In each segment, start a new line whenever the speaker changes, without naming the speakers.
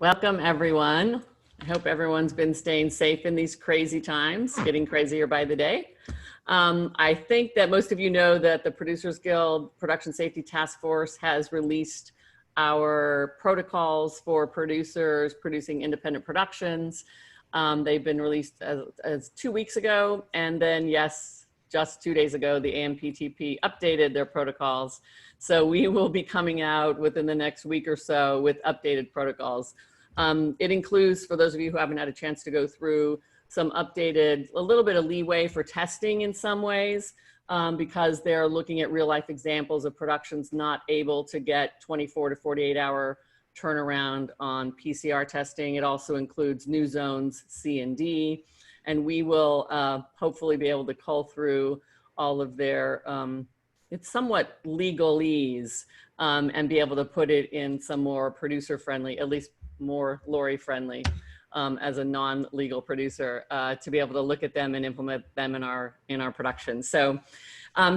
Welcome, everyone. I hope everyone's been staying safe in these crazy times, getting crazier by the day. I think that most of you know that the Producers Guild Production Safety Task Force has released our protocols for producers producing independent productions. They've been released as 2 weeks ago. And then, yes, just 2 days ago, the AMPTP updated their protocols. So we will be coming out within the next week or so with updated protocols. It includes, for those of you who haven't had a chance to go through, some updated, a little bit of leeway for testing in some ways, because they're looking at real life examples of productions not able to get 24 to 48 hour turnaround on PCR testing. It also includes new zones C and D, and we will hopefully be able to cull through all of their, it's somewhat legalese, and be able to put it in some more producer friendly, at least more Lori friendly, as a non-legal producer, to be able to look at them and implement them in our production. So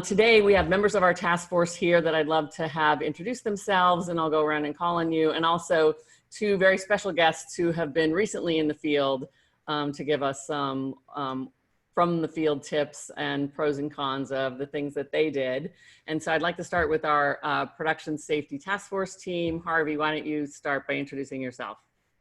today we have members of our task force here that I'd love to have introduce themselves, and I'll go around and call on you, and also two very special guests who have been recently in the field to give us some from the field tips and pros and cons of the things that they did. And so I'd like to start with our production safety task force team. Harvey, why don't you start by introducing yourself?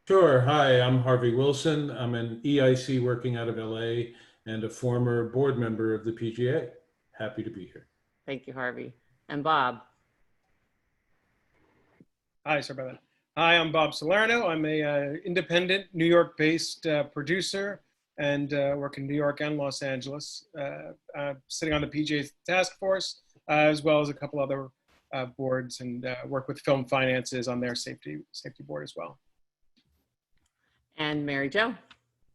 Sure. Hi, I'm Harvey Wilson. I'm an EIC working out of LA and a former board member of the PGA. Happy to be here.
Thank you, Harvey. And Bob.
Hi, sorry about that. Hi, I'm Bob Salerno. I'm a independent New York-based producer and work in New York and Los Angeles, sitting on the PGA task force, as well as a couple other boards, and work with Film Finances on their safety board as well.
And Mary Jo.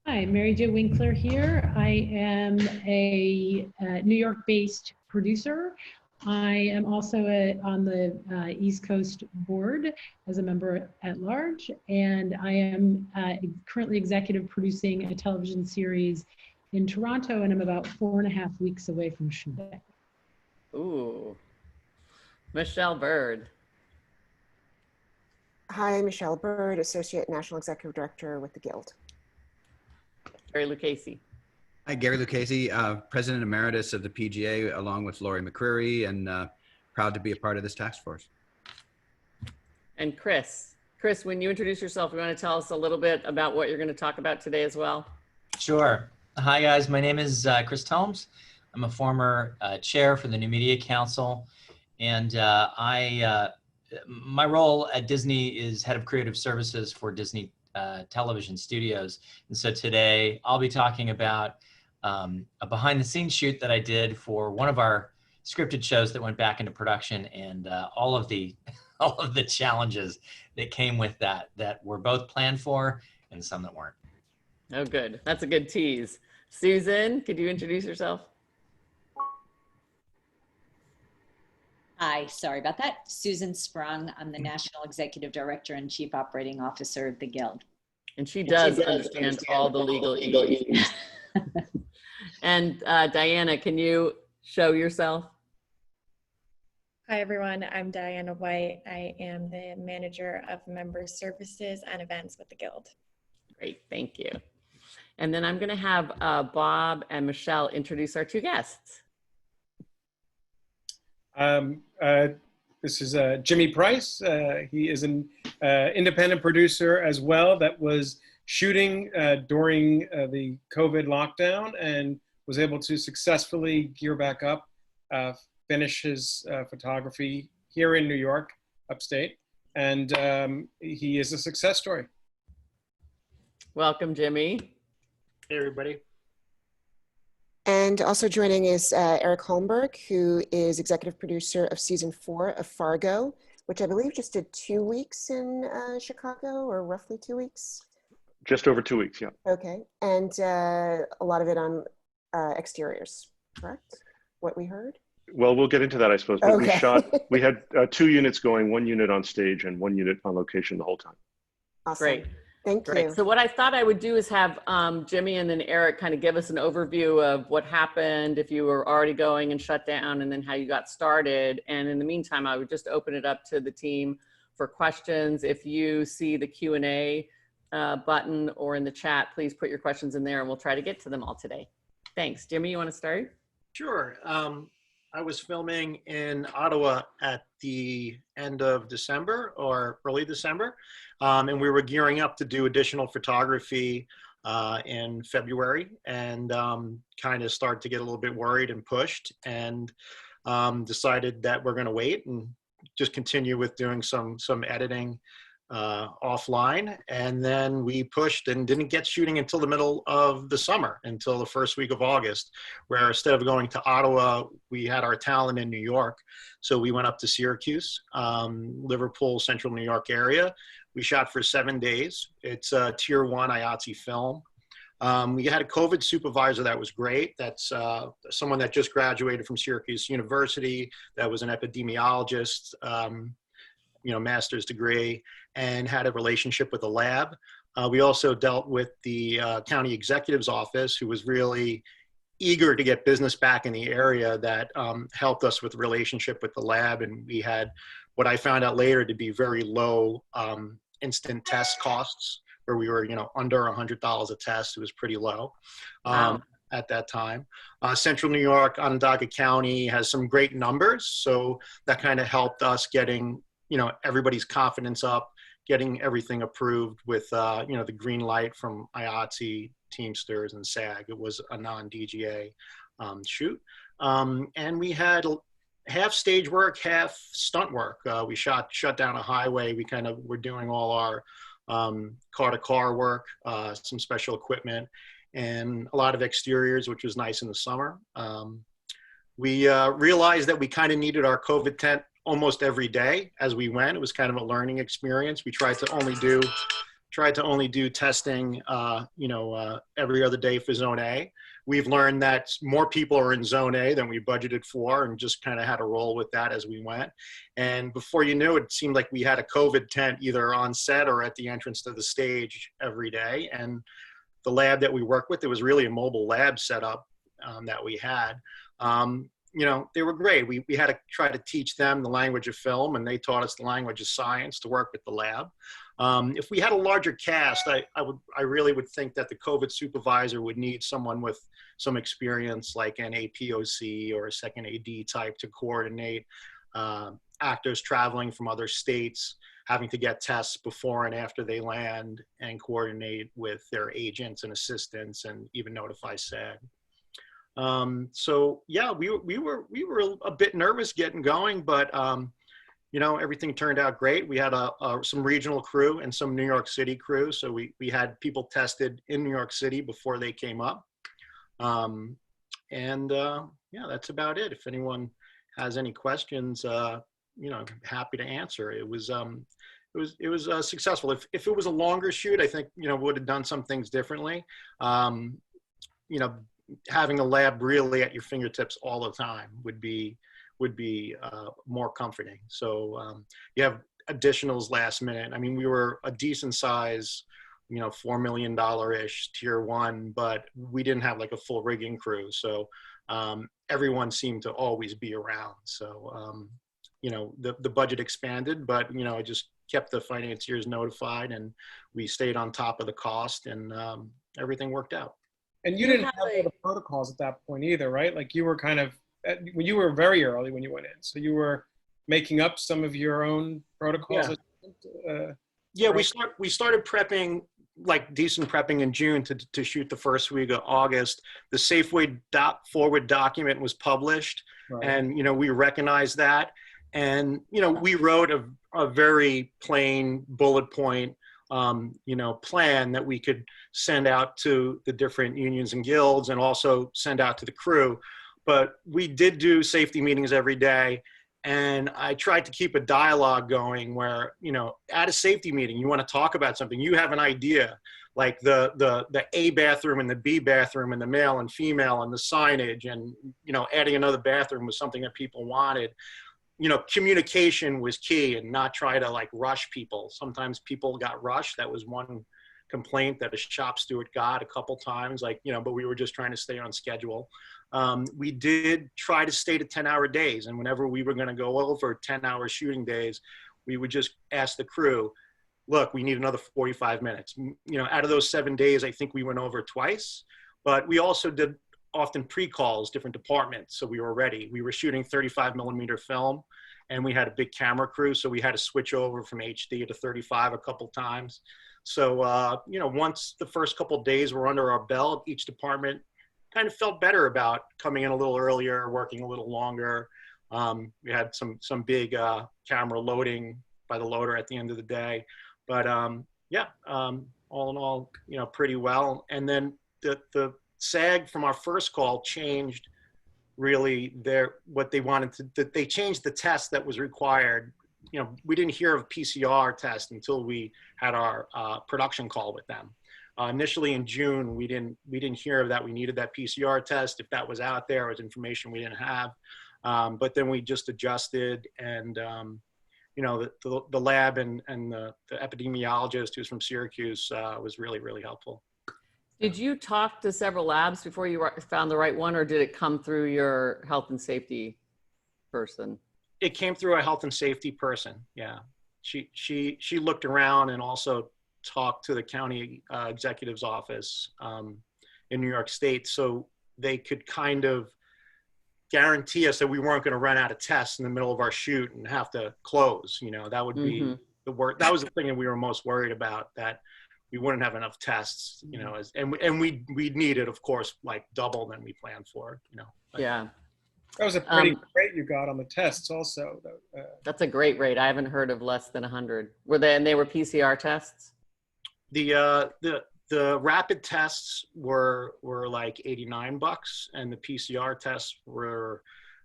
Hi, Mary Jo Winkler here. I am a New York-based producer. I am also on the East Coast board as a member at large, and I am currently executive producing a television series in Toronto, and I'm about 4.5 weeks away from shooting.
Ooh. Michelle Bird.
Hi, Michelle Bird, Associate National Executive Director with the Guild.
Gary Lucchese.
Hi, Gary Lucchese, President Emeritus of the PGA, along with Lori McCreary, and proud to be a part of this task force.
And Chris. Chris, when you introduce yourself, you want to tell us a little bit about what you're going to talk about today as well?
Sure. Hi, guys. My name is Chris Telms. I'm a former chair for the New Media Council, and my role at Disney is head of creative services for Disney television studios. And so today I'll be talking about a behind the scenes shoot that I did for one of our scripted shows that went back into production, and all of the challenges that came with that were both planned for and some that weren't.
Oh, good. That's a good tease. Susan, could you introduce yourself?
Hi, sorry about that. Susan Sprung. I'm the National Executive Director and Chief Operating Officer of the Guild.
And she does understand all the legal issues. And Diana, can you show yourself?
Hi, everyone. I'm Diana White. I am the Manager of Member Services and Events with the Guild.
Great, thank you. And then I'm going to have Bob and Michelle introduce our two guests.
This is Jimmy Price. He is an independent producer as well that was shooting during the COVID lockdown and was able to successfully gear back up, finish his photography here in New York, upstate, and he is a success story.
Welcome, Jimmy.
Hey, everybody.
And also joining is Erik Holmberg, who is executive producer of season 4 of Fargo, which I believe just did 2 weeks in Chicago, or roughly 2 weeks.
Just over 2 weeks, yeah.
Okay, and a lot of it on exteriors, correct? What we heard?
Well, we'll get into that, I suppose. But
Okay.
we had 2 units going, 1 unit on stage and 1 unit on location the whole time.
Awesome.
Great.
Thank
Great.
you.
So what I thought I would do is have Jimmy and then Erik kind of give us an overview of what happened, if you were already going and shut down, and then how you got started. And in the meantime, I would just open it up to the team for questions. If you see the Q&A button or in the chat, please put your questions in there and we'll try to get to them all today. Thanks. Jimmy, you want to start?
Sure. I was filming in Ottawa at the end of December or early December, and we were gearing up to do additional photography in February, and kind of started to get a little bit worried and pushed, and decided that we're going to wait and just continue with doing some editing offline. And then we pushed and didn't get shooting until the middle of the summer, until the first week of August, where instead of going to Ottawa, we had our talent in New York. So we went up to Syracuse, Liverpool, Central New York area. We shot for 7 days. It's a tier 1 IATSE film. We had a COVID supervisor that was great. That's someone that just graduated from Syracuse University, that was an epidemiologist, master's degree, and had a relationship with the lab. We also dealt with the county executive's office, who was really eager to get business back in the area, that helped us with the relationship with the lab. And we had what I found out later to be very low instant test costs, where we were, under $100 a test. It was pretty low at that time. Central New York, Onondaga County has some great numbers. So that kind of helped us getting, everybody's confidence up, getting everything approved with, the green light from IATSE, Teamsters, and SAG. It was a non-DGA shoot. And we had half stage work, half stunt work. We shut down a highway. We kind of were doing all our car-to-car work, some special equipment, and a lot of exteriors, which was nice in the summer. We realized that we kind of needed our COVID tent almost every day as we went. It was kind of a learning experience. We tried to only do testing, every other day for Zone A. We've learned that more people are in Zone A than we budgeted for, and just kind of had to roll with that as we went. And before you knew it, it seemed like we had a COVID tent either on set or at the entrance to the stage every day. And the lab that we work with, it was really a mobile lab setup that we had. They were great. We had to try to teach them the language of film, and they taught us the language of science to work with the lab. If we had a larger cast, I really would think that the COVID supervisor would need someone with some experience, like an APOC or a second AD type, to coordinate actors traveling from other states, having to get tests before and after they land, and coordinate with their agents and assistants, and even notify SAG. So yeah, we were a bit nervous getting going, but everything turned out great. We had some regional crew and some New York City crew. So we had people tested in New York City before they came up. Yeah, that's about it. If anyone has any questions, happy to answer. It was successful. If it was a longer shoot, I think, would have done some things differently. Having a lab really at your fingertips all the time would be more comforting. So you have additionals last minute. I mean, we were a decent size, $4 million-ish tier 1, but we didn't have like a full rigging crew. So everyone seemed to always be around. So, the budget expanded, but, I just kept the financiers notified, and we stayed on top of the cost, and everything worked out.
And you didn't have all the protocols at that point either, right? Like you were kind of, when you were very early when you went in. So you were making up some of your own protocols.
Yeah, we started prepping, like decent prepping in June to shoot the first week of August. The Safeway forward document was published, right. And, we recognized that. And, we wrote a very plain bullet point plan that we could send out to the different unions and guilds, and also send out to the crew. But we did do safety meetings every day. And I tried to keep a dialogue going where, at a safety meeting, you want to talk about something, you have an idea, like the A bathroom and the B bathroom and the male and female and the signage, and, adding another bathroom was something that people wanted. Communication was key, and not try to like rush people. Sometimes people got rushed. That was one complaint that a shop steward got a couple times, but we were just trying to stay on schedule. We did try to stay to 10-hour days. And whenever we were going to go over 10-hour shooting days, we would just ask the crew, look, we need another 45 minutes. You know, out of those 7 days, I think we went over twice, but we also did often pre-calls, different departments, so we were ready. We were shooting 35mm film, and we had a big camera crew, so we had to switch over from HD to 35 a couple times. So, you know, once the first couple of days were under our belt, each department kind of felt better about coming in a little earlier, working a little longer. We had some big camera loading by the loader at the end of the day. But yeah, all in all, you know, pretty well. And then the SAG from our first call changed really what they wanted to, that they changed the test that was required. You know, we didn't hear of PCR test until we had our production call with them. Initially in June, we didn't hear of that. We needed that PCR test. If that was out there, it was information we didn't have. But then we just adjusted, and you know, the lab and the epidemiologist who's from Syracuse was really, really helpful.
Did you talk to several labs before you found the right one, or did it come through your health and safety person?
It came through a health and safety person. Yeah, she looked around and also talked to the county executive's office in New York State, so they could kind of guarantee us that we weren't going to run out of tests in the middle of our shoot and have to close. You know, that would be the work. That was the thing that we were most worried about, that we wouldn't have enough tests, you know, and we needed, of course, like double than we planned for, you know.
Yeah.
That was a pretty rate you got on the tests also.
That's a great rate. I haven't heard of less than 100. And they were PCR tests?
The rapid tests were like $89, and the PCR tests were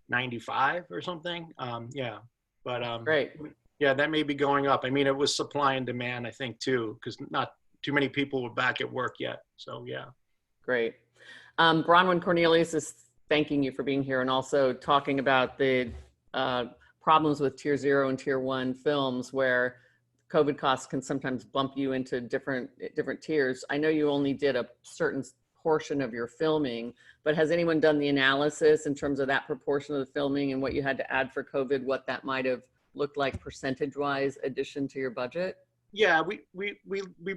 95 or something. Yeah, but
great.
Yeah, that may be going up. I mean, it was supply and demand, I think, too, because not too many people were back at work yet. So yeah.
Great. Bronwyn Cornelius is thanking you for being here and also talking about the problems with tier 0 and tier 1 films, where COVID costs can sometimes bump you into different tiers. I know you only did a certain portion of your filming, but has anyone done the analysis in terms of that proportion of the filming and what you had to add for COVID, what that might have looked like percentage-wise addition to your budget?
Yeah, we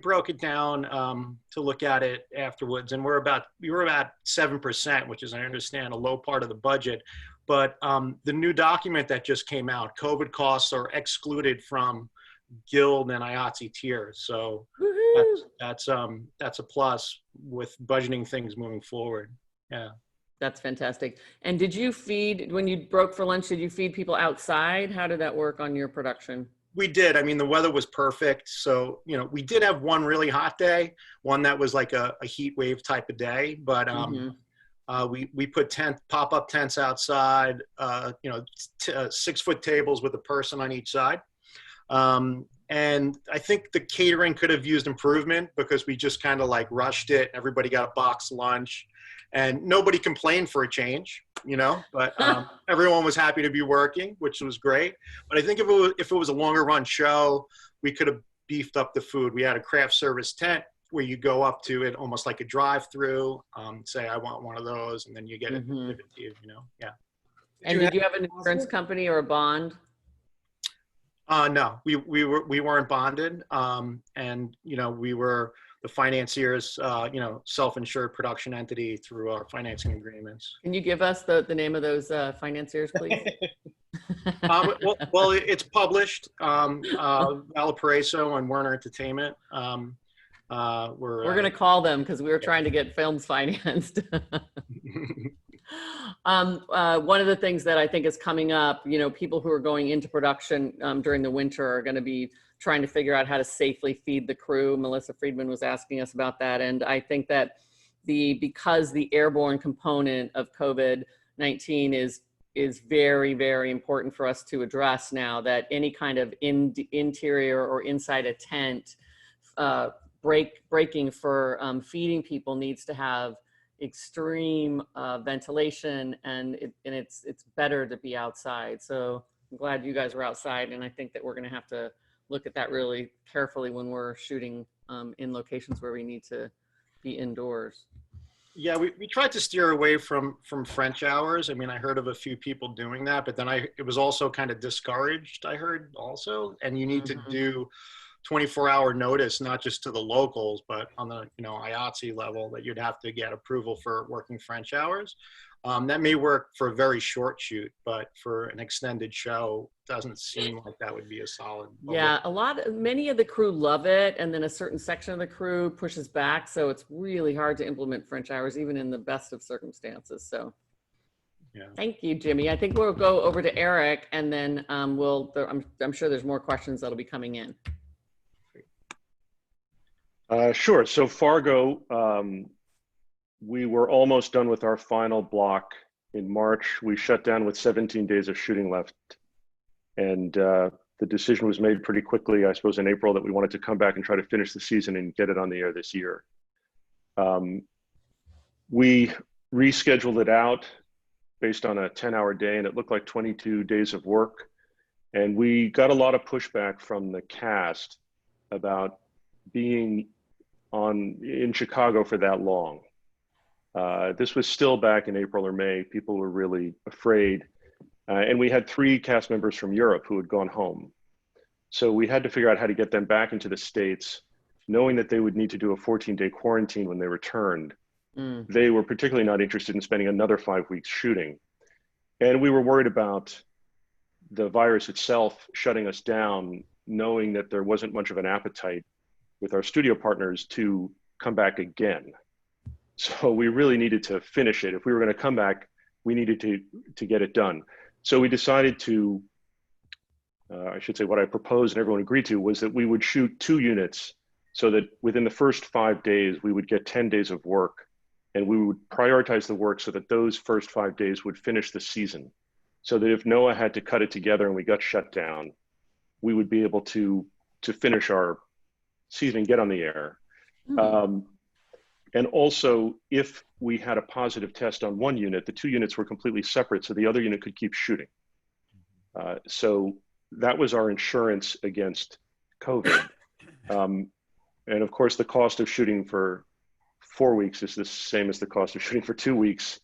broke it down to look at it afterwards, and we were about 7%, which is, I understand, a low part of the budget. But the new document that just came out, COVID costs are excluded from Guild and IATSE tiers, so that's a plus with budgeting things moving forward. Yeah,
that's fantastic. And did you feed, when you broke for lunch, did you feed people outside? How did that work on your production?
We did. I mean, the weather was perfect, so you know, we did have one really hot day, one that was like a heat wave type of day, but we put pop-up tents outside, you know, 6-foot tables with a person on each side. And I think the catering could have used improvement, because we just kind of like rushed it. Everybody got a box lunch, and nobody complained for a change, you know, but everyone was happy to be working, which was great. But I think if it was a longer run show, we could have beefed up the food. We had a craft service tent where you go up to it almost like a drive-through, say, I want one of those, and then you get it delivered to you, you know, yeah.
And did you have an insurance company or a bond?
No, we weren't bonded, and you know, we were the financiers, you know, self-insured production entity through our financing agreements.
Can you give us the name of those financiers, please?
Well, it's published. Valparaiso and Werner Entertainment. We're
going to call them because we were trying to get films financed. One of the things that I think is coming up, you know, people who are going into production during the winter are going to be trying to figure out how to safely feed the crew. Melissa Friedman was asking us about that. And I think that because the airborne component of COVID-19 is very, very important for us to address now, that any kind of interior or inside a tent breaking for feeding people needs to have extreme ventilation, and it's better to be outside. So I'm glad you guys were outside, and I think that we're going to have to look at that really carefully when we're shooting in locations where we need to be indoors.
Yeah, we tried to steer away from French hours. I mean, I heard of a few people doing that, but then it was also kind of discouraged, I heard also. And you need to do 24-hour notice, not just to the locals, but on the, IATSE level, that you'd have to get approval for working French hours. That may work for a very short shoot, but for an extended show, doesn't seem like that would be a solid.
Yeah, many of the crew love it, and then a certain section of the crew pushes back, so it's really hard to implement French hours, even in the best of circumstances. So,
yeah.
Thank you, Jimmy. I think we'll go over to Eric, and then I'm sure there's more questions that'll be coming in.
Sure. So Fargo, we were almost done with our final block in March. We shut down with 17 days of shooting left. And the decision was made pretty quickly, I suppose, in April, that we wanted to come back and try to finish the season and get it on the air this year. We rescheduled it out based on a 10-hour day, and it looked like 22 days of work. And we got a lot of pushback from the cast about being in Chicago for that long. This was still back in April or May. People were really afraid. And we had 3 cast members from Europe who had gone home. So we had to figure out how to get them back into the States, knowing that they would need to do a 14-day quarantine when they returned. They were particularly not interested in spending another 5 weeks shooting. And we were worried about the virus itself shutting us down, knowing that there wasn't much of an appetite with our studio partners to come back again. So we really needed to finish it. If we were going to come back, we needed to get it done. So we decided to, I should say what I proposed and everyone agreed to, was that we would shoot 2 units so that within the first 5 days, we would get 10 days of work, and we would prioritize the work so that those first 5 days would finish the season. So that if Noah had to cut it together and we got shut down, we would be able to finish our season and get on the air. And also, if we had a positive test on one unit, the 2 units were completely separate, so the other unit could keep shooting. So that was our insurance against COVID. And of course, the cost of shooting for 4 weeks is the same as the cost of shooting for 2 weeks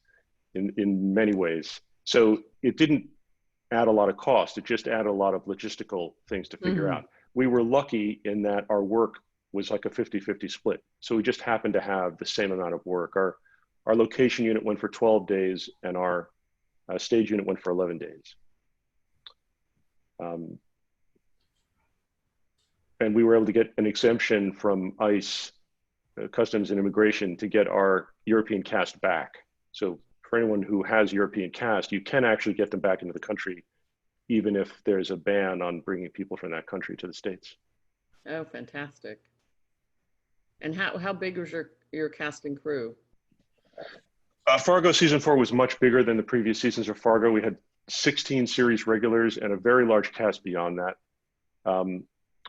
in many ways. So it didn't add a lot of cost. It just added a lot of logistical things to figure out. We were lucky in that our work was like a 50-50 split. So we just happened to have the same amount of work. Our location unit went for 12 days and our stage unit went for 11 days. And we were able to get an exemption from ICE, Customs and Immigration, to get our European cast back. So for anyone who has European cast, you can actually get them back into the country, even if there's a ban on bringing people from that country to the States.
Oh, fantastic. And how big was your cast and crew?
Fargo season 4 was much bigger than the previous seasons of Fargo. We had 16 series regulars and a very large cast beyond that.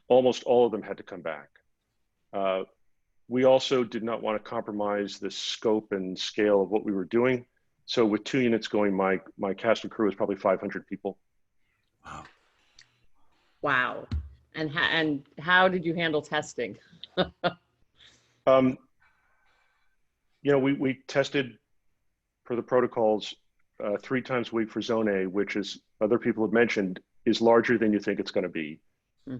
Almost all of them had to come back. We also did not want to compromise the scope and scale of what we were doing. So with 2 units going, my cast and crew was probably 500 people.
Wow. And how did you handle testing?
We tested per the protocols 3 times a week for Zone A, which, as other people have mentioned, is larger than you think it's going to be.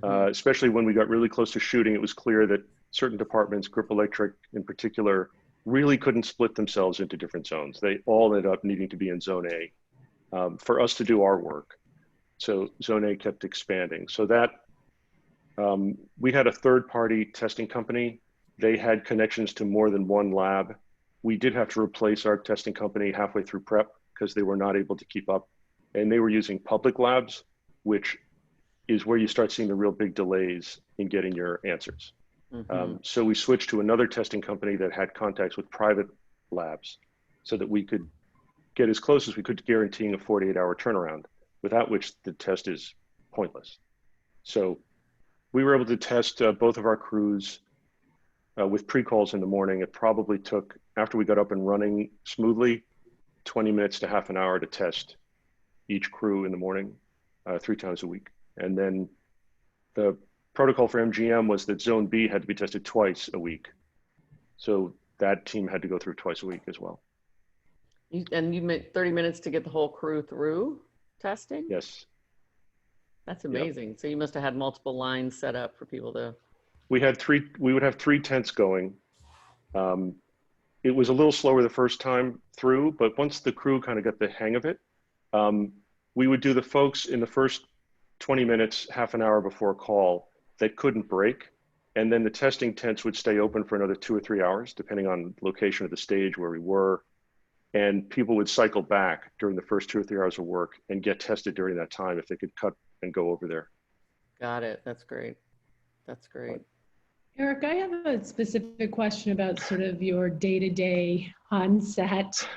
Especially when we got really close to shooting, it was clear that certain departments, Grip Electric in particular, really couldn't split themselves into different zones. They all ended up needing to be in Zone A for us to do our work. So Zone A kept expanding. So that we had a third-party testing company. They had connections to more than one lab. We did have to replace our testing company halfway through prep because they were not able to keep up. And they were using public labs, which is where you start seeing the real big delays in getting your answers. So we switched to another testing company that had contacts with private labs so that we could get as close as we could to guaranteeing a 48-hour turnaround, without which the test is pointless. So we were able to test both of our crews with pre-calls in the morning. It probably took, after we got up and running smoothly, 20 minutes to half an hour to test each crew in the morning, 3 times a week. And then the protocol for MGM was that Zone B had to be tested twice a week. So that team had to go through twice a week as well.
And you meant 30 minutes to get the whole crew through testing?
Yes.
That's amazing. So you must have had multiple lines set up for people to.
We would have 3 tents going. It was a little slower the first time through, but once the crew kind of got the hang of it, we would do the folks in the first 20 minutes, half an hour before call that couldn't break. And then the testing tents would stay open for another 2 or 3 hours, depending on location of the stage where we were. And people would cycle back during the first 2 or 3 hours of work and get tested during that time if they could cut and go over there.
Got it. That's great. That's great.
Eric, I have a specific question about sort of your day-to-day on set.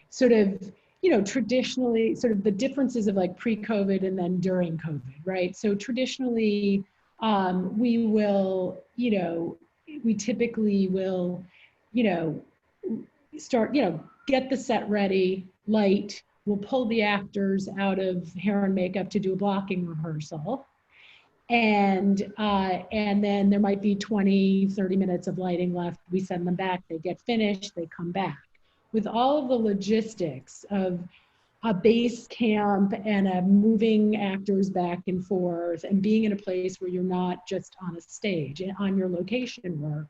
Sort of, you know, traditionally, sort of the differences of like pre-COVID and then during COVID, right? So traditionally, we will, you know, we typically will, you know, start, you know, get the set ready, light, we'll pull the actors out of hair and makeup to do a blocking rehearsal. And then there might be 20, 30 minutes of lighting left. We send them back, they get finished, they come back. With all of the logistics of a base camp and a moving actors back and forth and being in a place where you're not just on a stage and on your location work,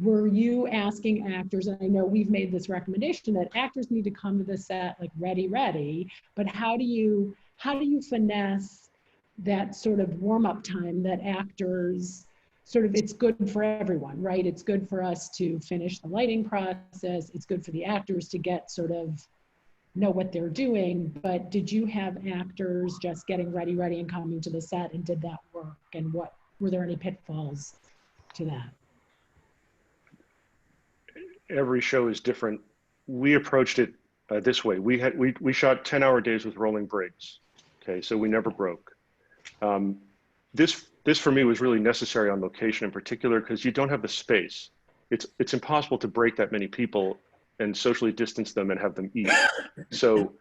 were you asking actors, and I know we've made this recommendation that actors need to come to the set like ready, but how do you finesse that sort of warm-up time that actors sort of, it's good for everyone, right? It's good for us to finish the lighting process. It's good for the actors to get sort of know what they're doing. But did you have actors just getting ready and coming to the set, and did that work? And what, were there any pitfalls to that?
Every show is different. We approached it this way. We shot 10-hour days with rolling breaks. Okay, so we never broke. This for me was really necessary on location in particular because you don't have the space. It's impossible to break that many people and socially distance them and have them eat. So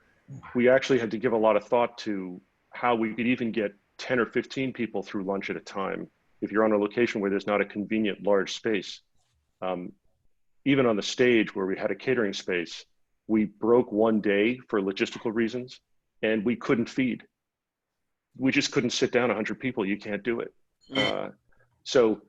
we actually had to give a lot of thought to how we could even get 10 or 15 people through lunch at a time if you're on a location where there's not a convenient large space. Even on the stage where we had a catering space, we broke one day for logistical reasons and we couldn't feed. We just couldn't sit down 100 people. You can't do it. So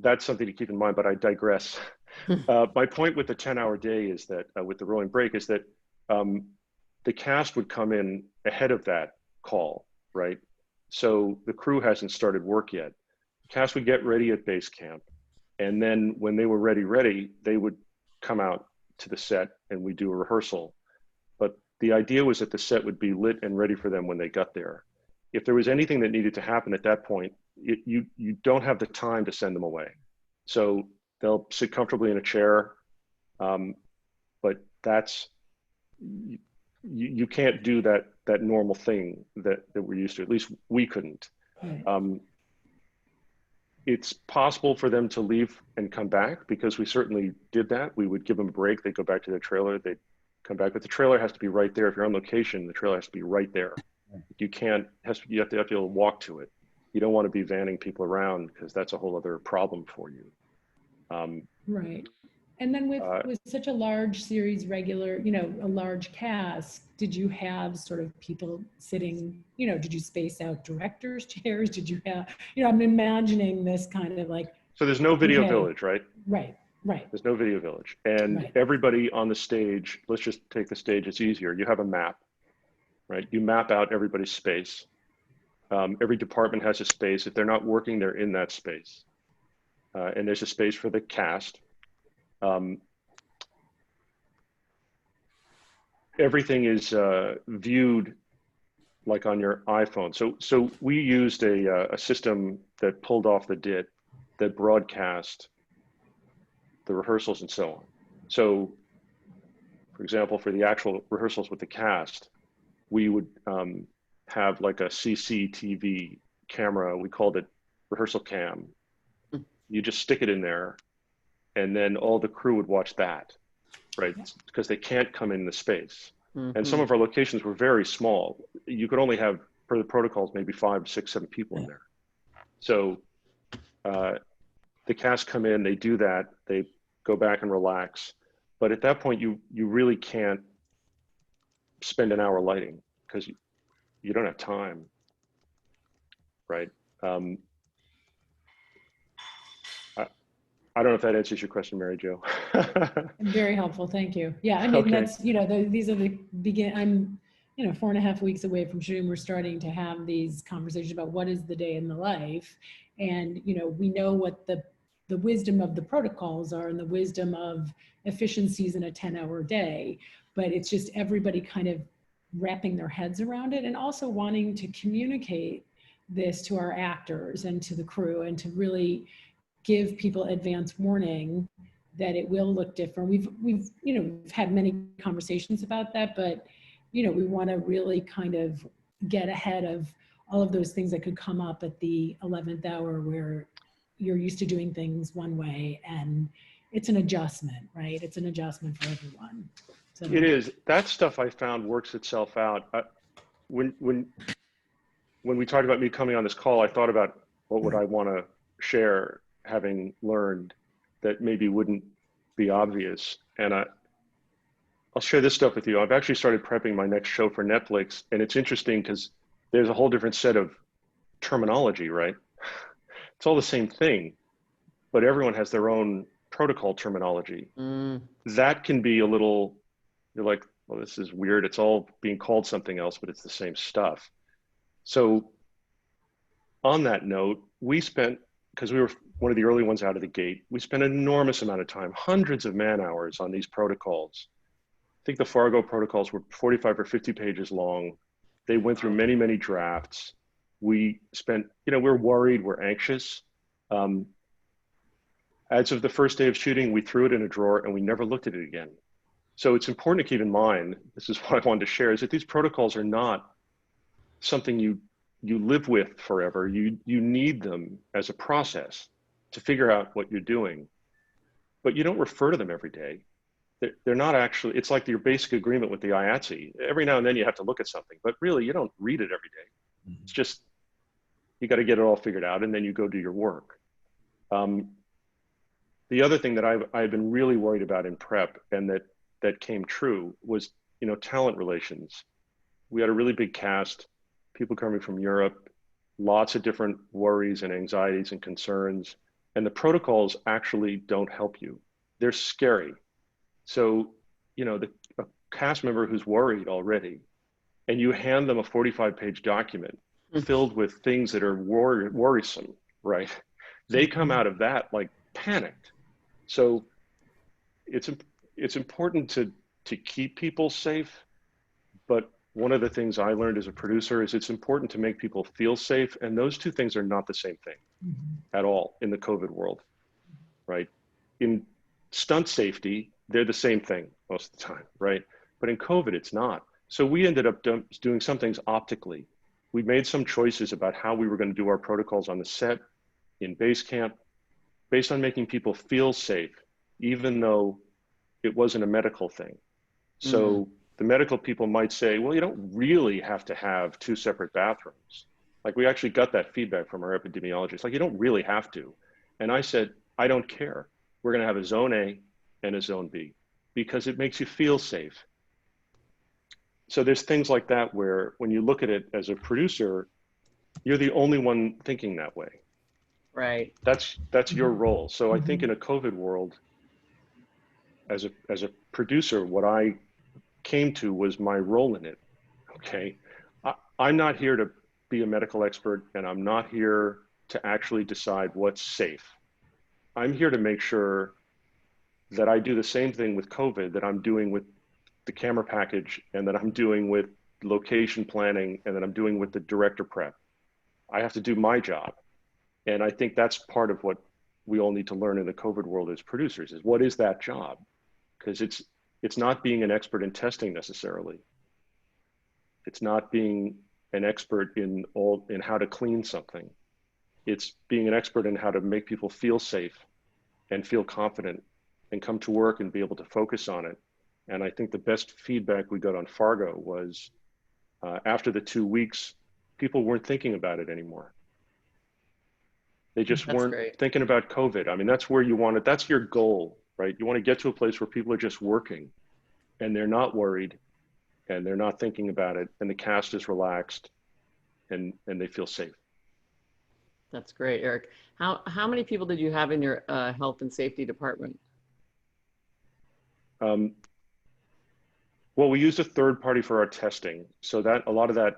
that's something to keep in mind, but I digress. My point with the 10-hour day is that with the rolling break is that the cast would come in ahead of that call, right? So the crew hasn't started work yet. Cast would get ready at base camp. And then when they were ready, they would come out to the set and we do a rehearsal. But the idea was that the set would be lit and ready for them when they got there. If there was anything that needed to happen at that point, you don't have the time to send them away. So they'll sit comfortably in a chair, but that's, you can't do that normal thing that we're used to. At least we couldn't. Right. It's possible for them to leave and come back because we certainly did that. We would give them a break. They'd go back to their trailer. They'd come back, but the trailer has to be right there. If you're on location, the trailer has to be right there. You can't, you have to be able to walk to it. You don't want to be vanning people around because that's a whole other problem for you.
Right. And then with such a large series regular, you know, a large cast, did you have sort of people sitting, you know, did you space out directors' chairs? Did you have, you know, I'm imagining this kind of like.
So there's no video village, right?
Right.
There's no video village. And everybody on the stage, let's just take the stage, it's easier. You have a map, right? You map out everybody's space. Every department has a space. If they're not working, they're in that space. And there's a space for the cast. Everything is viewed like on your iPhone. So we used a system that pulled off the DIT that broadcast the rehearsals and so on. So, for example, for the actual rehearsals with the cast, we would have like a CCTV camera. We called it Rehearsal Cam. You just stick it in there, and then all the crew would watch that, right? Because they can't come in the space. And some of our locations were very small. You could only have, per the protocols, maybe 5, 6, 7 people in there. So the cast come in, they do that, they go back and relax. But at that point, you really can't spend an hour lighting because you don't have time, right? I don't know if that answers your question, Mary Jo.
Very helpful, thank you. Yeah, I mean,
Okay.
that's, these are the I'm, 4.5 weeks away from shooting. We're starting to have these conversations about what is the day in the life. And, we know what the wisdom of the protocols are and the wisdom of efficiencies in a 10-hour day, but it's just everybody kind of wrapping their heads around it and also wanting to communicate this to our actors and to the crew and to really give people advance warning that it will look different. We've had many conversations about that, but we want to really kind of get ahead of all of those things that could come up at the 11th hour where you're used to doing things one way and it's an adjustment, right? It's an adjustment for everyone. So
It is. That stuff I found works itself out. When we talked about me coming on this call, I thought about what would I want to share, having learned that maybe wouldn't be obvious. And I'll share this stuff with you. I've actually started prepping my next show for Netflix, and it's interesting because there's a whole different set of terminology, right? It's all the same thing, but everyone has their own protocol terminology. That can be a little, you're like, well, this is weird. It's all being called something else, but it's the same stuff. So on that note, we spent, because we were one of the early ones out of the gate, we spent an enormous amount of time, hundreds of man hours on these protocols. I think the Fargo protocols were 45 or 50 pages long. They went through many, many drafts. We spent, we're worried, we're anxious. As of the first day of shooting, we threw it in a drawer and we never looked at it again. So it's important to keep in mind, this is what I wanted to share, is that these protocols are not something you live with forever. You need them as a process to figure out what you're doing, but you don't refer to them every day. They're not actually, it's like your basic agreement with the IATSE. Every now and then you have to look at something, but really you don't read it every day. It's just, you got to get it all figured out and then you go do your work. The other thing that I've been really worried about in prep and that came true was, talent relations. We had a really big cast, people coming from Europe, lots of different worries and anxieties and concerns, and the protocols actually don't help you. They're scary. So, a cast member who's worried already, and you hand them a 45-page document filled with things that are worrisome, right? They come out of that like panicked. So it's important to keep people safe, but one of the things I learned as a producer is it's important to make people feel safe, and those two things are not the same thing at all in the COVID world, right? In stunt safety, they're the same thing most of the time, right? But in COVID, it's not. So we ended up doing some things optically. We made some choices about how we were going to do our protocols on the set, in base camp, based on making people feel safe, even though it wasn't a medical thing. So the medical people might say, well, you don't really have to have 2 separate bathrooms. Like, we actually got that feedback from our epidemiologists. Like, you don't really have to. And I said, I don't care. We're going to have a zone A and a zone B because it makes you feel safe. So there's things like that where when you look at it as a producer, you're the only one thinking that way.
Right.
That's your role. So I think in a COVID world, as a producer, what I came to was my role in it. Okay. I'm not here to be a medical expert, and I'm not here to actually decide what's safe. I'm here to make sure that I do the same thing with COVID that I'm doing with the camera package, and that I'm doing with location planning, and that I'm doing with the director prep. I have to do my job. And I think that's part of what we all need to learn in the COVID world as producers, is what is that job? Because it's not being an expert in testing necessarily. It's not being an expert in how to clean something. It's being an expert in how to make people feel safe and feel confident and come to work and be able to focus on it. And I think the best feedback we got on Fargo was after the 2 weeks, people weren't thinking about it anymore. They just
That's
weren't
great.
thinking about COVID. I mean, that's where you want it. That's your goal, right? You want to get to a place where people are just working and they're not worried and they're not thinking about it, and the cast is relaxed and they feel safe.
That's great, Eric. How many people did you have in your health and safety department?
Well, we used a third party for our testing, so that a lot of that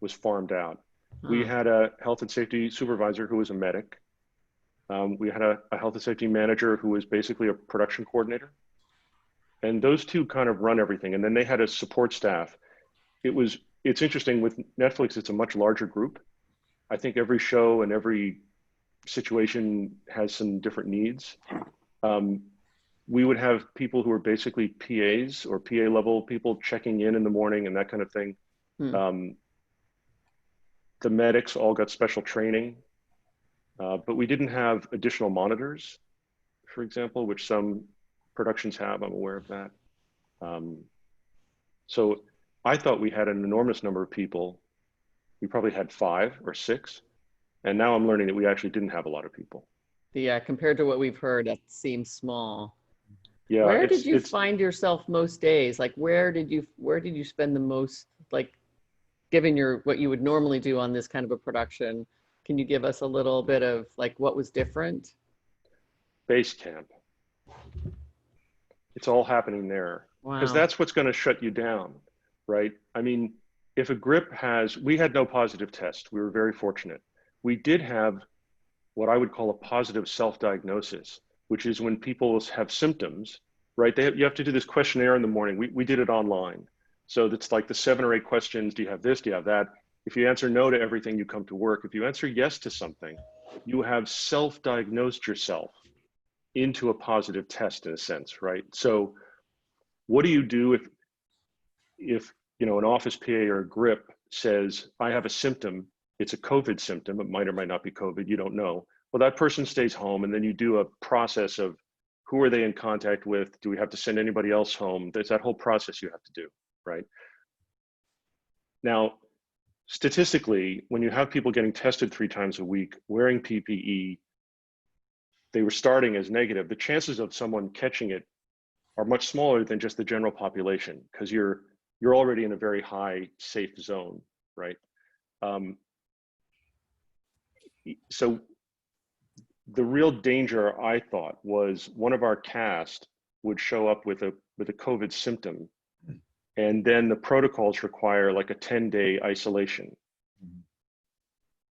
was farmed out. We had a health and safety supervisor who was a medic. We had a health and safety manager who was basically a production coordinator. And those two kind of run everything. And then they had a support staff. It's interesting with Netflix, it's a much larger group. I think every show and every situation has some different needs. We would have people who are basically PAs or PA level people checking in the morning and that kind of thing. The medics all got special training, but we didn't have additional monitors, for example, which some productions have. I'm aware of that. So I thought we had an enormous number of people. We probably had 5 or 6. And now I'm learning that we actually didn't have a lot of people.
Yeah, compared to what we've heard, that seems small.
Yeah.
Where did you find yourself most days? Like, where did you spend the most, like, given what you would normally do on this kind of a production? Can you give us a little bit of like what was different?
Base camp. It's all happening there.
Wow.
Because that's what's going to shut you down, right? I mean, if a grip we had no positive test. We were very fortunate. We did have what I would call a positive self-diagnosis, which is when people have symptoms, right? You have to do this questionnaire in the morning. We did it online. So that's like the 7 or 8 questions. Do you have this? Do you have that? If you answer no to everything, you come to work. If you answer yes to something, you have self-diagnosed yourself into a positive test in a sense, right? So what do you do if an office PA or a grip says, I have a symptom, it's a COVID symptom, it might or might not be COVID, you don't know. Well, that person stays home, and then you do a process of who are they in contact with? Do we have to send anybody else home? There's that whole process you have to do, right? Now, statistically, when you have people getting tested 3 times a week, wearing PPE, they were starting as negative. The chances of someone catching it are much smaller than just the general population, because you're already in a very high safe zone, right? So the real danger, I thought, was one of our cast would show up with a COVID symptom, and then the protocols require like a 10-day isolation.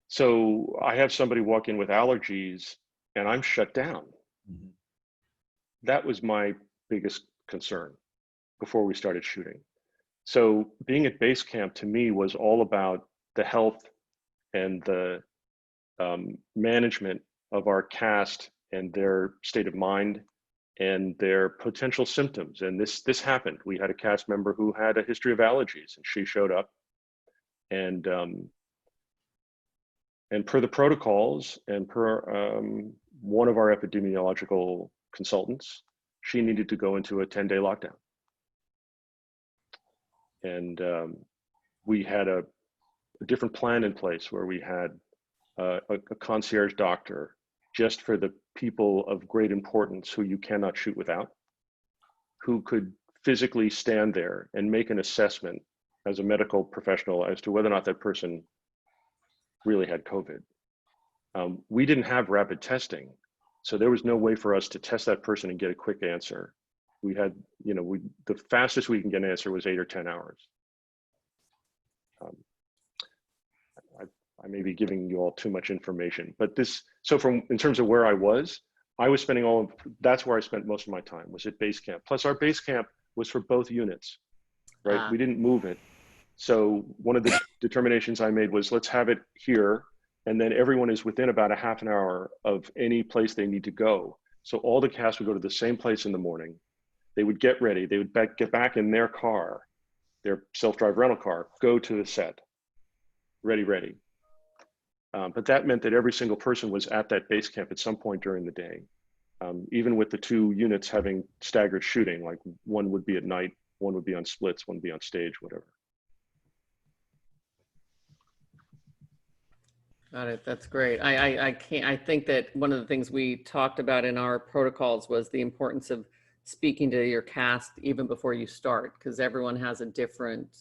So I have somebody walk in with allergies and I'm shut down. That was my biggest concern before we started shooting. So being at base camp to me was all about the health and the management of our cast and their state of mind and their potential symptoms. And this happened. We had a cast member who had a history of allergies, and she showed up. And per the protocols and per one of our epidemiological consultants, she needed to go into a 10-day lockdown. And we had a different plan in place where we had a concierge doctor just for the people of great importance who you cannot shoot without, who could physically stand there and make an assessment as a medical professional as to whether or not that person really had COVID. We didn't have rapid testing, so there was no way for us to test that person and get a quick answer. We had, the fastest we can get an answer was 8 or 10 hours. I may be giving you all too much information, but in terms of where I was spending that's where I spent most of my time, was at base camp. Plus our base camp was for both units, right? We didn't move it. So one of the determinations I made was, let's have it here, and then everyone is within about a half an hour of any place they need to go. So all the cast would go to the same place in the morning. They would get ready. They would get back in their car, their self-drive rental car, go to the set, ready. But that meant that every single person was at that base camp at some point during the day. Even with the 2 units having staggered shooting, like one would be at night, one would be on splits, one would be on stage, whatever.
Got it. That's great. I can't, I think that one of the things we talked about in our protocols was the importance of speaking to your cast even before you start, because everyone has a different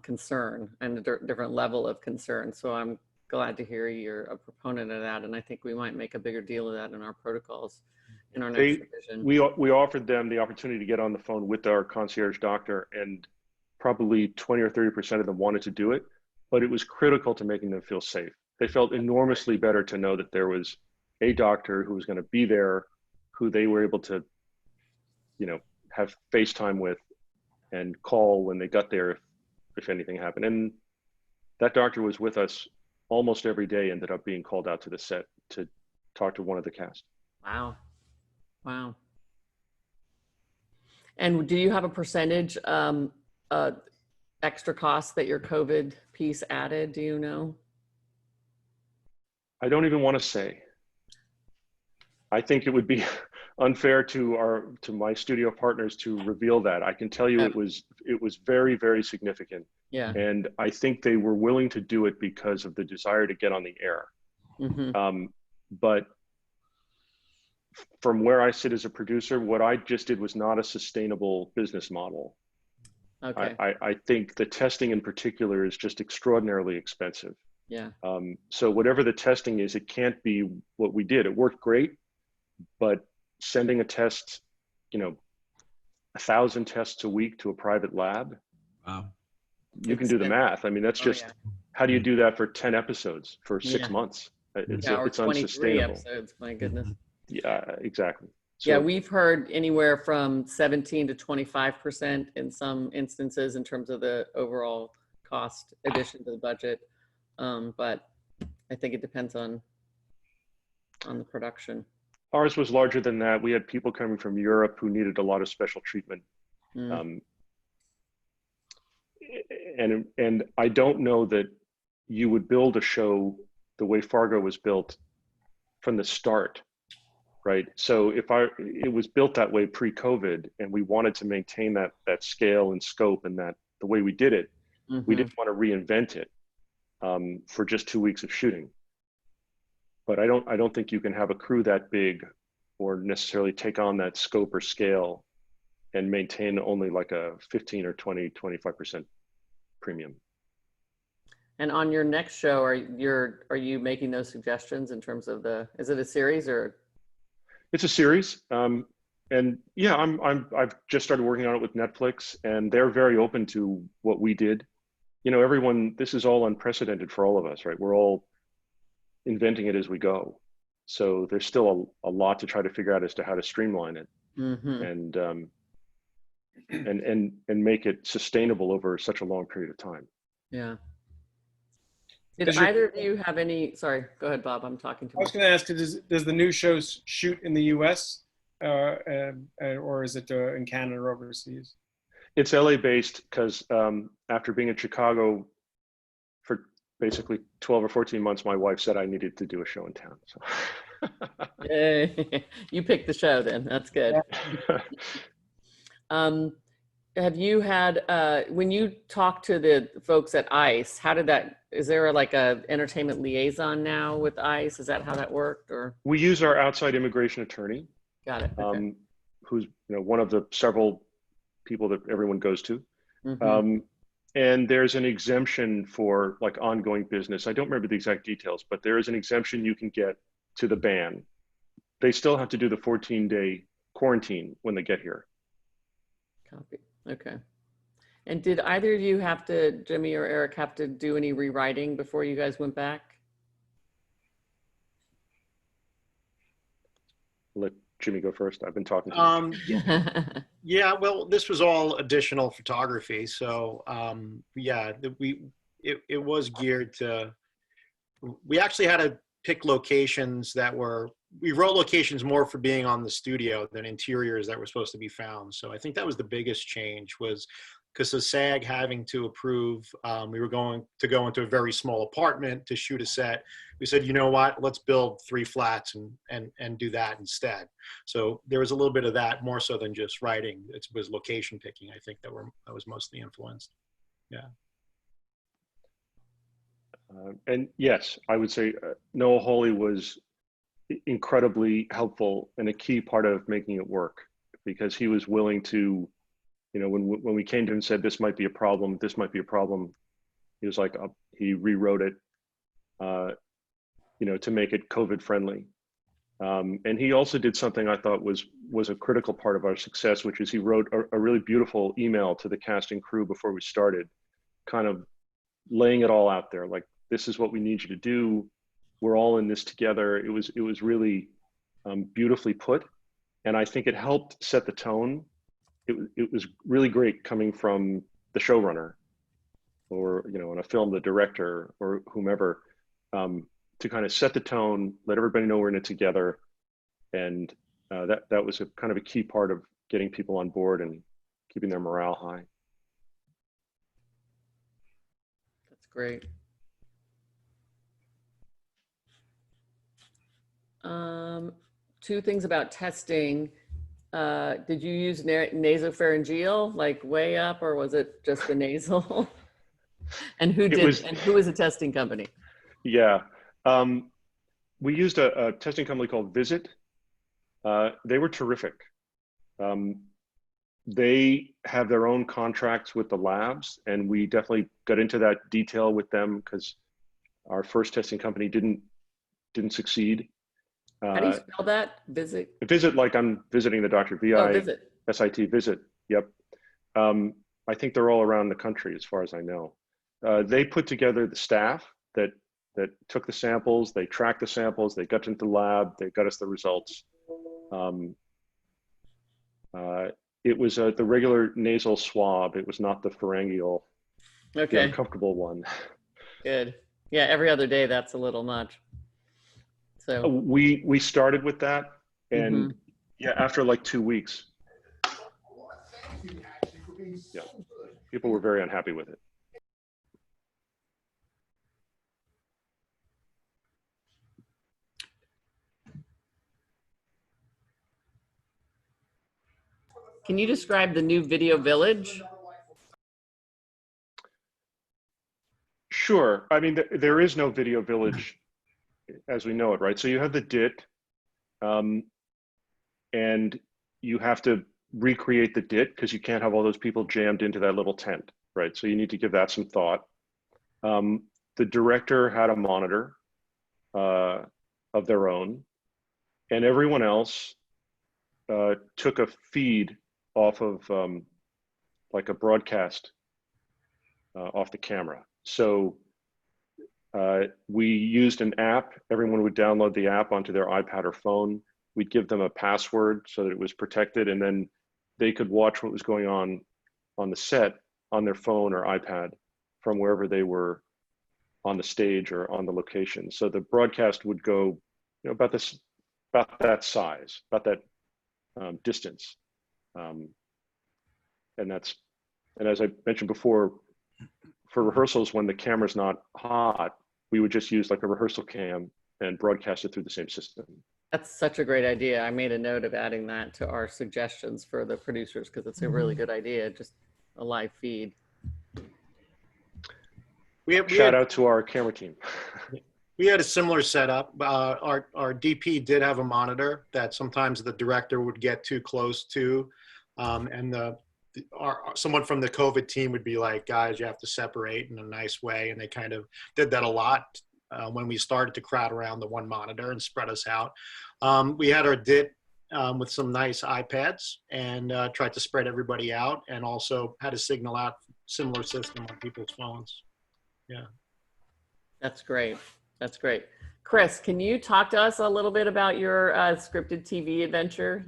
concern and a different level of concern. So I'm glad to hear you're a proponent of that. And I think we might make a bigger deal of that in our protocols in our next revision.
We offered them the opportunity to get on the phone with our concierge doctor, and probably 20 or 30% of them wanted to do it, but it was critical to making them feel safe. They felt enormously better to know that there was a doctor who was going to be there, who they were able to, you know, have FaceTime with and call when they got there if anything happened. And that doctor was with us almost every day, ended up being called out to the set to talk to one of the cast.
Wow. Wow. And do you have a percentage extra cost that your COVID piece added? Do you know?
I don't even want to say. I think it would be unfair to my studio partners to reveal that. I can tell you it was very, very significant.
Yeah.
And I think they were willing to do it because of the desire to get on the air.
Mm-hmm.
But from where I sit as a producer, what I just did was not a sustainable business model.
Okay.
I think the testing in particular is just extraordinarily expensive.
Yeah.
So whatever the testing is, it can't be what we did. It worked great, but sending a test, you know, 1,000 tests a week to a private lab,
Wow.
you can do the math. I mean, that's just, how do you do that for 10 episodes for 6 months? It's
or
it's
23
unsustainable.
episodes, my goodness.
Yeah, exactly. So,
Yeah, we've heard anywhere from 17 to 25% in some instances in terms of the overall cost addition to the budget. But I think it depends on the production.
ours was larger than that. We had people coming from Europe who needed a lot of special treatment.
Mm.
And I don't know that you would build a show the way Fargo was built from the start, right? So it was built that way pre-COVID, and we wanted to maintain that scale and scope and that the way we did it, we didn't want to reinvent it for just 2 weeks of shooting. But I don't think you can have a crew that big or necessarily take on that scope or scale and maintain only like a 15 or 20, 25% premium.
And on your next show, are you making those suggestions in terms of is it a series or?
It's a series. And yeah, I've just started working on it with Netflix, and they're very open to what we did. You know, this is all unprecedented for all of us, right? We're all inventing it as we go. So there's still a lot to try to figure out as to how to streamline it and make it sustainable over such a long period of time.
Yeah. Did either of you have any, sorry, go ahead, Bob, I'm talking to you.
I was going to ask, does the new show shoot in the US or is it in Canada or overseas?
It's LA based because after being in Chicago for basically 12 or 14 months, my wife said I needed to do a show in town. So.
Yay. You picked the show then, that's good. Have you had, when you talk to the folks at ICE, is there like a entertainment liaison now with ICE? Is that how that worked, or?
We use our outside immigration attorney.
Got it. Okay.
Who's one of the several people that everyone goes to. And there's an exemption for like ongoing business. I don't remember the exact details, but there is an exemption you can get to the ban. They still have to do the 14-day quarantine when they get here.
Copy. Okay. And did either of you have to, Jimmy or Eric, have to do any rewriting before you guys went back?
Let Jimmy go first. I've been talking to him.
Yeah, well, this was all additional photography. So yeah, it was geared to, we actually had to pick locations we wrote locations more for being on the studio than interiors that were supposed to be found. So I think that was the biggest change, was because of SAG having to approve, we were going to go into a very small apartment to shoot a set. We said, you know what, let's build 3 flats and do that instead. So there was a little bit of that, more so than just writing. It was location picking, I think, that was mostly influenced. Yeah.
And yes, I would say Noah Hawley was incredibly helpful and a key part of making it work, because he was willing to, you know, when we came to him and said, this might be a problem, this might be a problem, he was like, he rewrote it, you know, to make it COVID friendly. And he also did something I thought was a critical part of our success, which is he wrote a really beautiful email to the cast and crew before we started, kind of laying it all out there. Like, this is what we need you to do. We're all in this together. It was really beautifully put. And I think it helped set the tone. It was really great coming from the showrunner, or, you know, in a film, the director or whomever, to kind of set the tone, let everybody know we're in it together. And that was a kind of a key part of getting people on board and keeping their morale high.
That's great. Two things about testing. Did you use nasopharyngeal, like way up, or was it just the nasal? And who was a testing company?
Yeah. We used a testing company called Visit. They were terrific. They have their own contracts with the labs, and we definitely got into that detail with them because our first testing company didn't succeed.
How do you spell that? Visit?
Visit, like I'm visiting the doctor. V-I-S-I-T, Visit. Yep. I think they're all around the country as far as I know. They put together the staff that took the samples, they tracked the samples, they got into the lab, they got us the results. It was the regular nasal swab. It was not the pharyngeal,
okay,
uncomfortable one.
Good. Yeah, every other day, that's a little much. So
we started with that, and yeah, after like 2 weeks, yeah, people were very unhappy with it.
Can you describe the new video village?
Sure. I mean, there is no video village as we know it, right? So you have the DIT, and you have to recreate the DIT because you can't have all those people jammed into that little tent, right? So you need to give that some thought. The director had a monitor of their own, and everyone else took a feed off of like a broadcast off the camera. So we used an app. Everyone would download the app onto their iPad or phone. We'd give them a password so that it was protected, and then they could watch what was going on the set on their phone or iPad from wherever they were on the stage or on the location. So the broadcast would go, you know, about that size, about that distance. And as I mentioned before, for rehearsals, when the camera's not hot, we would just use like a rehearsal cam and broadcast it through the same system.
That's such a great idea. I made a note of adding that to our suggestions for the producers because it's a really good idea, just a live feed.
Shout out to our camera team.
We had a similar setup. Our DP did have a monitor that sometimes the director would get too close to, and someone from the COVID team would be like, guys, you have to separate in a nice way. And they kind of did that a lot when we started to crowd around the one monitor and spread us out. We had our DIT with some nice iPads and tried to spread everybody out, and also had a signal out similar system on people's phones. Yeah.
That's great. That's great. Chris, can you talk to us a little bit about your scripted TV adventure?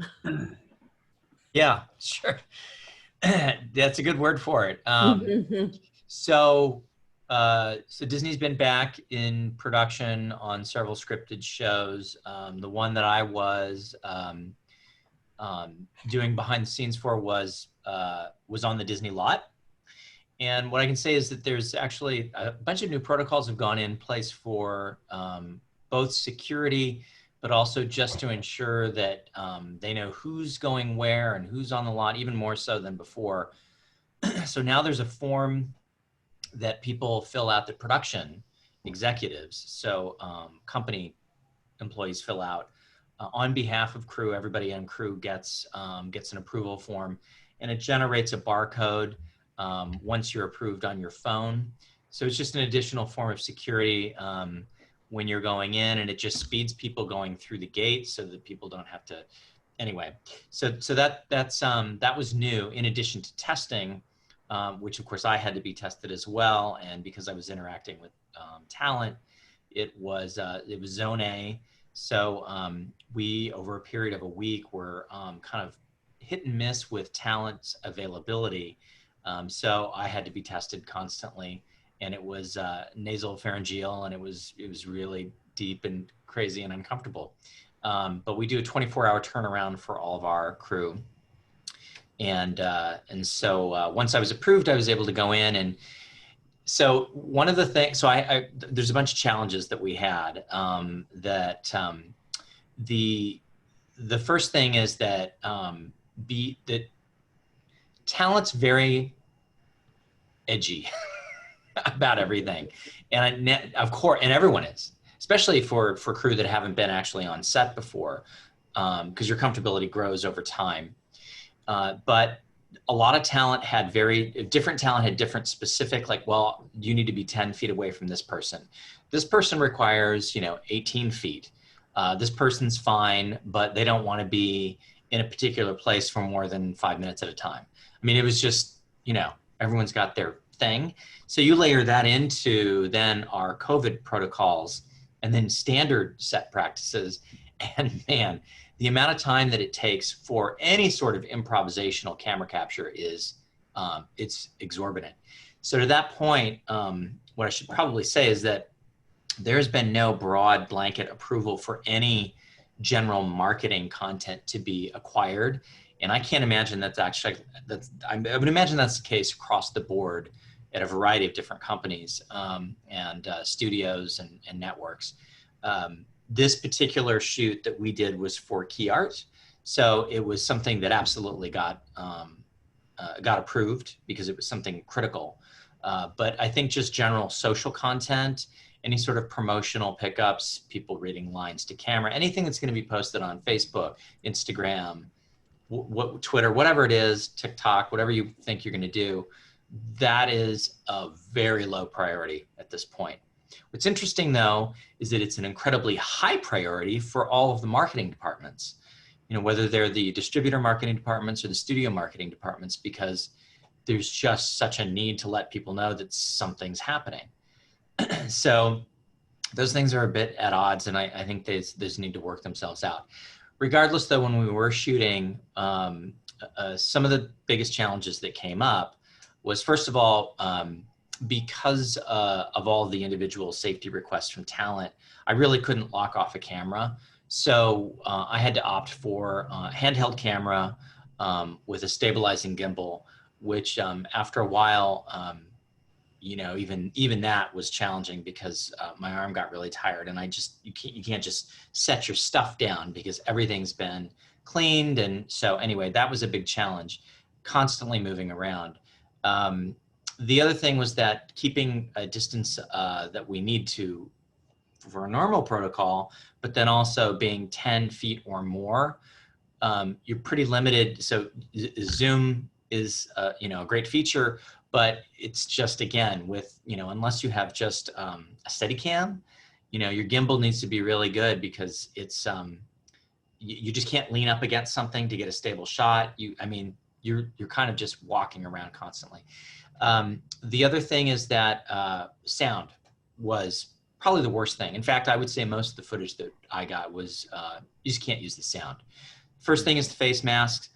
Yeah, sure. That's a good word for it. So Disney's been back in production on several scripted shows. The one that I was doing behind the scenes for was on the Disney lot. And what I can say is that there's actually a bunch of new protocols have gone in place for both security, but also just to ensure that they know who's going where and who's on the lot, even more so than before. So now there's a form that people fill out at production, executives. So company employees fill out on behalf of crew. Everybody on crew gets an approval form, and it generates a barcode once you're approved on your phone. So it's just an additional form of security when you're going in, and it just speeds people going through the gate so that people don't have to. Anyway, so that was new, in addition to testing, which of course I had to be tested as well, and because I was interacting with talent, it was Zone A. So we, over a period of a week, were kind of hit and miss with talent availability. So I had to be tested constantly, and it was nasal pharyngeal, and it was really deep and crazy and uncomfortable. But we do a 24-hour turnaround for all of our crew. And so once I was approved, I was able to go in. And so one of the things, so there's a bunch of challenges that we had. The first thing is that that talent's very edgy about everything, and of course, and everyone is, especially for crew that haven't been actually on set before, because your comfortability grows over time. But a lot of talent had different specific, like, well, you need to be 10 feet away from this person. This person requires, 18 feet. This person's fine, but they don't want to be in a particular place for more than 5 minutes at a time. I mean, it was just, everyone's got their thing. So you layer that into then our COVID protocols and then standard set practices. And man, the amount of time that it takes for any sort of improvisational camera capture is, it's exorbitant. So to that point, what I should probably say is that there's been no broad blanket approval for any general marketing content to be acquired. And I can't imagine I would imagine that's the case across the board at a variety of different companies and studios and networks. This particular shoot that we did was for key art. So it was something that absolutely got approved because it was something critical. But I think just general social content, any sort of promotional pickups, people reading lines to camera, anything that's going to be posted on Facebook, Instagram, Twitter, whatever it is, TikTok, whatever you think you're going to do, that is a very low priority at this point. What's interesting, though, is that it's an incredibly high priority for all of the marketing departments, whether they're the distributor marketing departments or the studio marketing departments, because there's just such a need to let people know that something's happening. So those things are a bit at odds, and I think they need to work themselves out. Regardless, though, when we were shooting, some of the biggest challenges that came up was, first of all, because of all the individual safety requests from talent, I really couldn't lock off a camera. So I had to opt for a handheld camera with a stabilizing gimbal, which after a while, even that was challenging because my arm got really tired, and you can't just set your stuff down because everything's been cleaned. And so anyway, that was a big challenge, constantly moving around. The other thing was that keeping a distance that we need to for a normal protocol, but then also being 10 feet or more, you're pretty limited. So Zoom is a great feature, but it's just, again, with, unless you have just a Steadicam, your gimbal needs to be really good because it's, you just can't lean up against something to get a stable shot. You're kind of just walking around constantly. The other thing is that sound was probably the worst thing. In fact, I would say most of the footage that I got was, you just can't use the sound. First thing is the face masks.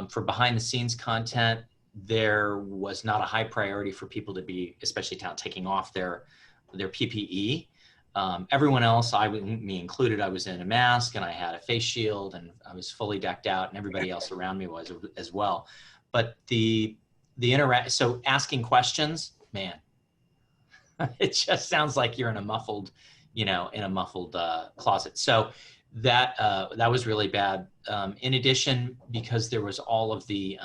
For behind the scenes content, there was not a high priority for people to be, especially talent, taking off their PPE. Everyone else, me included, I was in a mask and I had a face shield and I was fully decked out, and everybody else around me was as well. But so asking questions, man, it just sounds like you're in a muffled, closet. So that was really bad. In addition, because there was all of the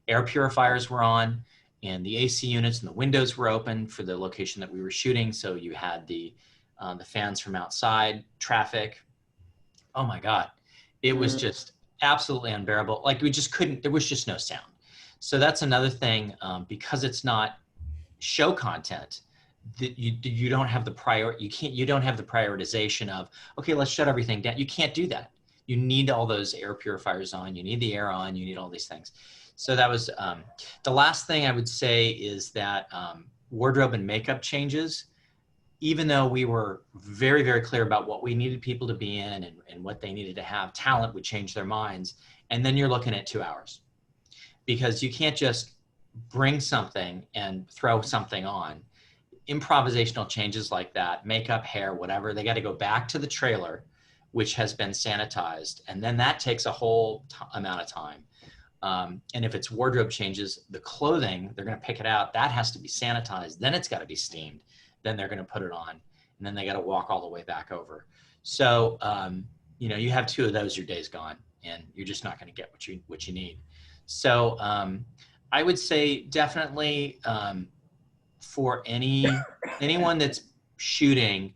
air purifiers were on, and the AC units and the windows were open for the location that we were shooting. So you had the fans from outside, traffic. Oh my God. It was just absolutely unbearable. Like we just couldn't, there was just no sound. So that's another thing, because it's not show content, that you don't have the you don't have the prioritization of, okay, let's shut everything down. You can't do that. You need all those air purifiers on, you need the air on, you need all these things. So that was, the last thing I would say is that wardrobe and makeup changes, even though we were very, very clear about what we needed people to be in and what they needed to have, talent would change their minds. And then you're looking at 2 hours, because you can't just bring something and throw something on. Improvisational changes like that, makeup, hair, whatever, they got to go back to the trailer, which has been sanitized. And then that takes a whole amount of time. And if it's wardrobe changes, the clothing, they're going to pick it out. That has to be sanitized. Then it's got to be steamed. Then they're going to put it on. And then they got to walk all the way back over. So, you know, you have 2 of those, your day's gone, and you're just not going to get what you need. So I would say definitely for anyone that's shooting,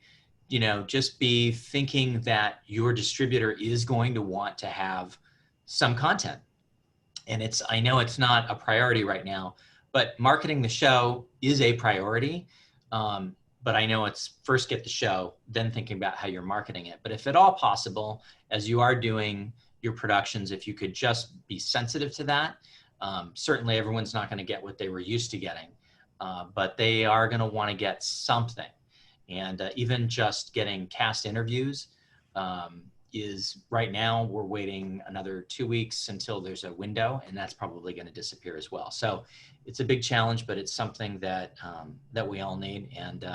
you know, just be thinking that your distributor is going to want to have some content. And I know it's not a priority right now, but marketing the show is a priority. But I know it's first get the show, then thinking about how you're marketing it. But if at all possible, as you are doing your productions, if you could just be sensitive to that. Certainly everyone's not going to get what they were used to getting, but they are going to want to get something. And even just getting cast interviews is, right now we're waiting another 2 weeks until there's a window, and that's probably going to disappear as well. So it's a big challenge, but it's something that that we all need. And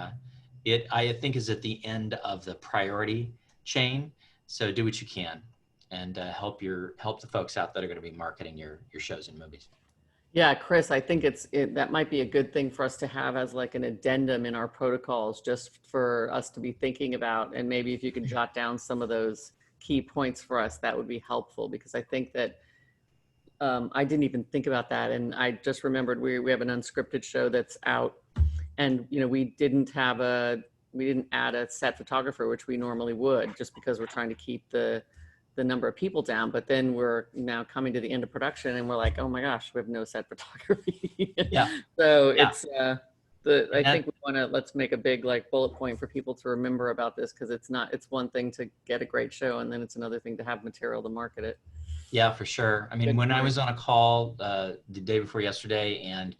I think is at the end of the priority chain. So do what you can, and help the folks out that are going to be marketing your shows and movies.
Yeah, Chris, I think that might be a good thing for us to have as like an addendum in our protocols, just for us to be thinking about. And maybe if you could jot down some of those key points for us, that would be helpful, because I think that I didn't even think about that. And I just remembered we have an unscripted show that's out, and you know, we didn't add a set photographer, which we normally would, just because we're trying to keep the number of people down. But then we're now coming to the end of production, and we're like, oh my gosh, we have no set photography.
Yeah.
So
Yeah.
I think we want to, let's make a big like bullet point for people to remember about this, because it's one thing to get a great show, and then it's another thing to have material to market it.
Yeah, for sure. I mean, when I was on a call the day before yesterday, and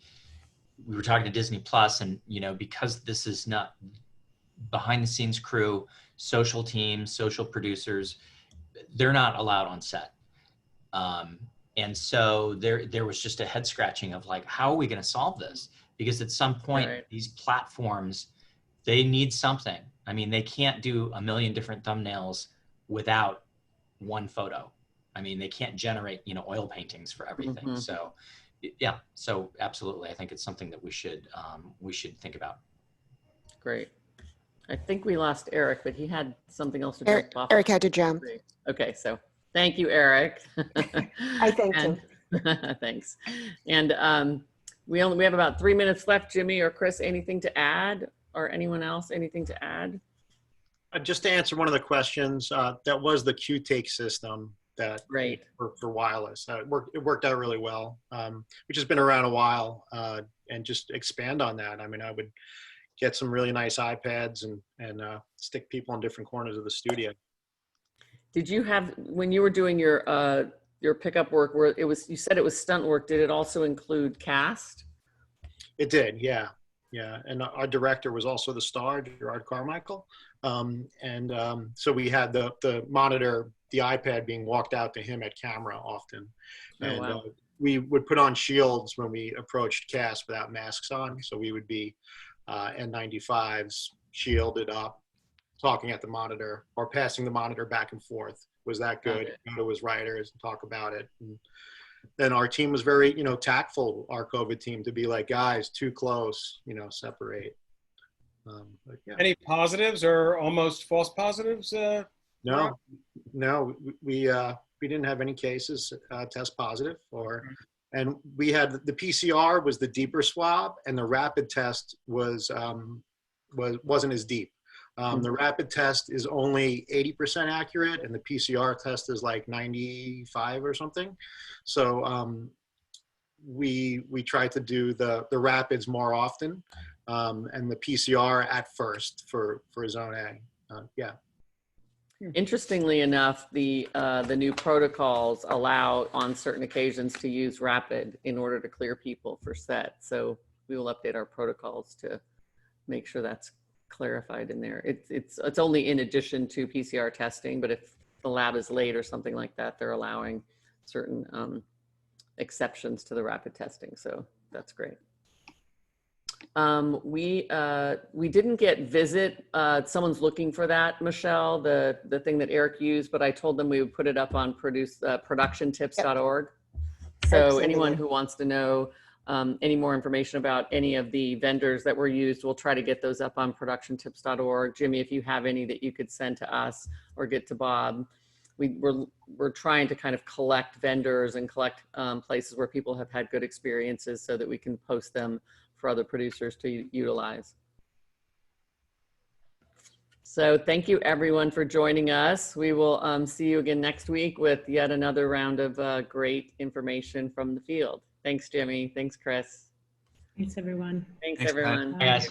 we were talking to Disney Plus, and you know, because this is not behind the scenes crew, social teams, social producers, they're not allowed on set. And so there was just a head scratching of like, how are we going to solve this? Because at some point, right, these platforms, they need something. I mean, they can't do a million different thumbnails without one photo. I mean, they can't generate, you know, oil paintings for everything. Mm-hmm. So yeah, so absolutely. I think it's something that we should think about.
Great. I think we lost Eric, but he had something else to jump off.
Eric had to jump.
Okay, so thank you, Eric.
I thank him.
Thanks. And we have about 3 minutes left. Jimmy or Chris, anything to add, or anyone else, anything to add?
Just to answer one of the questions, that was the Q-Take system that
right
for wireless. It worked out really well, which has been around a while, and just expand on that. I mean, I would get some really nice iPads and stick people in different corners of the studio.
Did you have, when you were doing your pickup work, where you said it was stunt work, did it also include cast?
It did, yeah. And our director was also the star, Gerard Carmichael. So we had the monitor, the iPad being walked out to him at camera often. And wow. We would put on shields when we approached cast without masks on. So we would be N95s, shielded up, talking at the monitor, or passing the monitor back and forth. Was that good? Go to his writers and talk about it. And then our team was very, tactful, our COVID team, to be like, guys, too close, separate. But yeah.
Any positives or almost false positives?
No, we didn't have any cases test positive, And we had the PCR was the deeper swab, and the rapid test wasn't as deep. The rapid test is only 80% accurate, and the PCR test is like 95 or something. So we try to do the rapids more often, and the PCR at first for Zone A. Yeah.
Interestingly enough, the new protocols allow on certain occasions to use rapid in order to clear people for set. So we will update our protocols to make sure that's clarified in there. It's only in addition to PCR testing, but if the lab is late or something like that, they're allowing certain exceptions to the rapid testing. So that's great. We didn't get visit. Someone's looking for that, Michelle, the thing that Eric used, but I told them we would put it up on productiontips.org. So anyone who wants to know any more information about any of the vendors that were used, we'll try to get those up on productiontips.org. Jimmy, if you have any that you could send to us or get to Bob, we're trying to kind of collect vendors and collect places where people have had good experiences so that we can post them for other producers to utilize. So thank you everyone for joining us. We will see you again next week with yet another round of great information from the field. Thanks, Jimmy. Thanks, Chris.
Thanks, everyone.
Thanks,
Thanks,
everyone.
Yes.